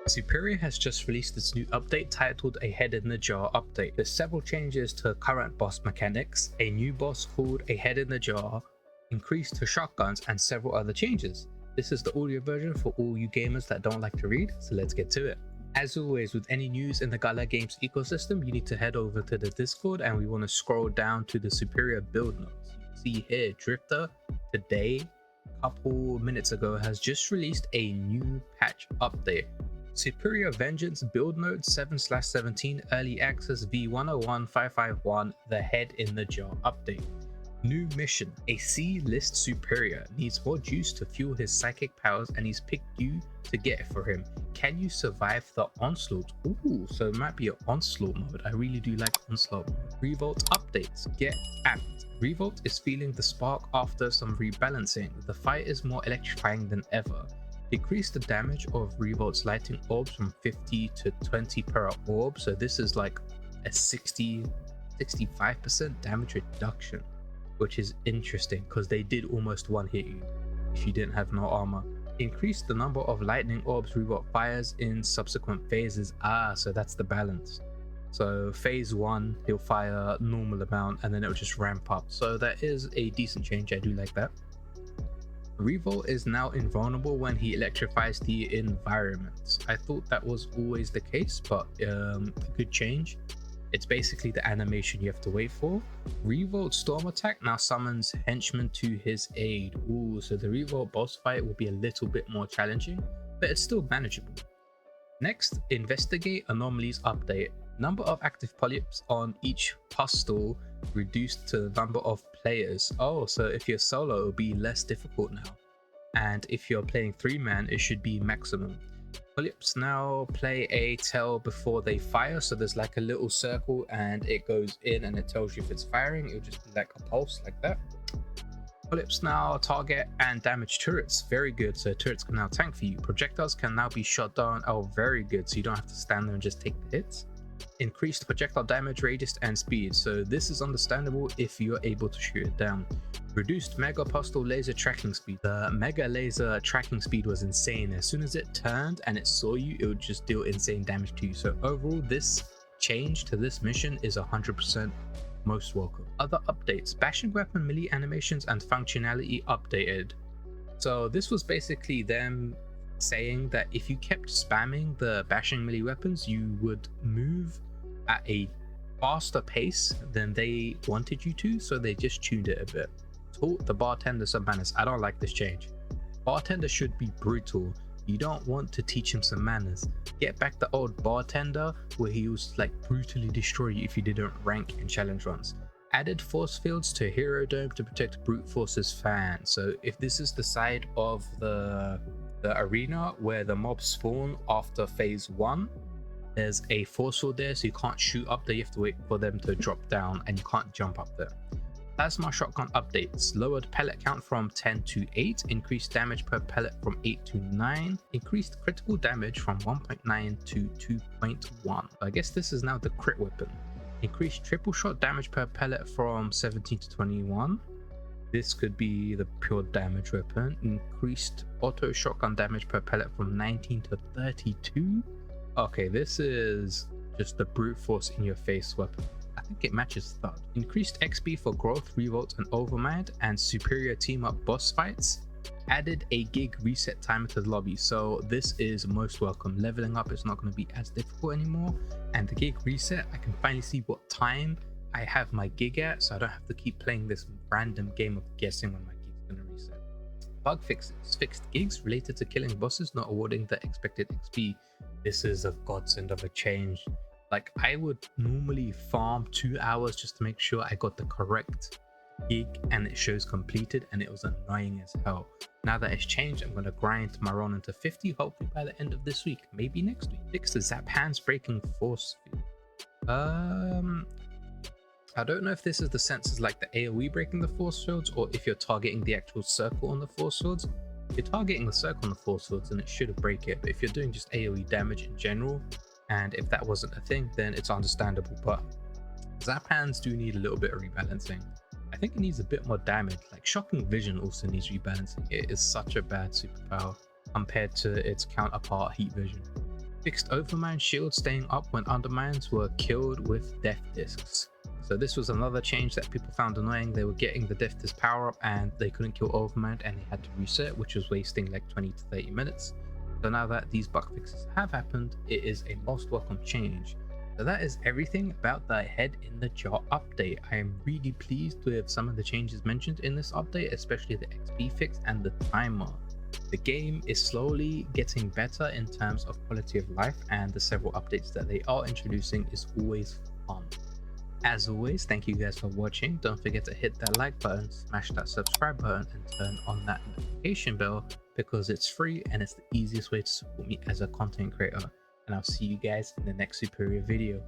Superior has just released its new update titled A Head in the Jar update. There's several changes to current boss mechanics, a new boss called A Head in the Jar, increase to shotguns, and several other changes. This is the audio version for all you gamers that don't like to read, so let's get to it. As always, with any news in the Gala Games ecosystem, you need to head over to the Discord and we want to scroll down to the Superior build notes. You can see here, Drifter today, a couple minutes ago, has just released a new patch update. Superior Vengeance build note 7/17 early access V101551 The Head in the Jar update. New mission: a C-list superior needs more juice to fuel his psychic powers and he's picked you to get it for him. Can you survive the onslaught? Ooh, so it might be an onslaught mode. I really do like onslaught mode. Revolt updates. Get amped. Revolt is feeling the spark after some rebalancing. The fight is more electrifying than ever. Decrease the damage of Revolt's lighting orbs from 50 to 20 per orb. So this is like a 65% damage reduction, which is interesting because they did almost one hit you if you didn't have no armor. Increase the number of lightning orbs Revolt fires in subsequent phases. So that's the balance. So phase 1 he'll fire normal amount and then it'll just ramp up. So that is a decent change. I do like that. Revolt is now invulnerable when he electrifies the environment. I thought that was always the case, but a good change. It's basically the animation you have to wait for. Revolt Storm Attack now summons henchmen to his aid. Ooh, so the Revolt boss fight will be a little bit more challenging, but it's still manageable. Next, Investigate Anomalies update. Number of active polyps on each puzzle reduced to the number of players. Oh, so if you're solo, it'll be less difficult now. And if you're playing 3-man, it should be maximum. Polyps now play a tell before they fire, so there's like a little circle and it goes in and it tells you if it's firing. It'll just be like a pulse like that. Polyps now target and damage turrets. Very good, so turrets can now tank for you. Projectiles can now be shot down. Oh, very good, so you don't have to stand there and just take the hits. Increased projectile damage, radius, and speed. So this is understandable if you're able to shoot it down. Reduced mega postal laser tracking speed. The mega laser tracking speed was insane. As soon as it turned and it saw you, it would just deal insane damage to you. So overall, this change to this mission is 100% most welcome. Other updates: bashing weapon melee animations and functionality updated. So this was basically them saying that if you kept spamming the bashing melee weapons, you would move at a faster pace than they wanted you to, so they just tuned it a bit. Taught the bartender some manners. I don't like this change. Bartender should be brutal. You don't want to teach him some manners. Get back the old bartender where he was like brutally destroy you if you didn't rank in challenge runs. Added force fields to Hero Dome to protect brute force's fans. So if this is the side of the arena where the mobs spawn after phase 1, there's a force field there, so you can't shoot up there. You have to wait for them to drop down and you can't jump up there. Plasma shotgun updates: lowered pellet count from 10 to 8, increased damage per pellet from 8 to 9, increased critical damage from 1.9 to 2.1. I guess this is now the crit weapon. Increased triple shot damage per pellet from 17 to 21. This could be the pure damage weapon. Increased auto shotgun damage per pellet from 19 to 32. Okay, this is just the brute force in your face weapon. I think it matches Thud. Increased XP for Growth, Revolt, and Overmind, and superior team up boss fights. Added a gig reset timer to the lobby, so this is most welcome. Leveling up is not going to be as difficult anymore, and the gig reset, I can finally see what time I have my gig at, so I don't have to keep playing this random game of guessing when my gig's going to reset. Bug fixes: fixed gigs related to killing bosses not awarding the expected XP. This is a godsend of a change. Like, I would normally farm 2 hours just to make sure I got the correct gig and it shows completed, and it was annoying as hell. Now that it's changed, I'm going to grind my run into 50, hopefully by the end of this week, maybe next week. Fix the zap hands breaking force field. I don't know if this is the senses like the AoE breaking the force fields, or if you're targeting the actual circle on the force fields. If you're targeting the circle on the force fields, then it should break it, but if you're doing just AoE damage in general, and if that wasn't a thing, then it's understandable. But zap hands do need a little bit of rebalancing. I think it needs a bit more damage. Like, shocking vision also needs rebalancing. It is such a bad superpower compared to its counterpart, heat vision. fixed overmind shields staying up when undermines were killed with death discs. So this was another change that people found annoying. They were getting the death disc power up and they couldn't kill overmind and they had to reset, which was wasting like 20 to 30 minutes. So now that these bug fixes have happened, it is a most welcome change. So that is everything about the head in the jar update. I am really pleased with some of the changes mentioned in this update, especially the XP fix and the timer. The game is slowly getting better in terms of quality of life, and the several updates that they are introducing is always fun. As always, thank you guys for watching. Don't forget to hit that like button, smash that subscribe button, and turn on that notification bell because it's free and it's the easiest way to support me as a content creator. And I'll see you guys in the next superior video.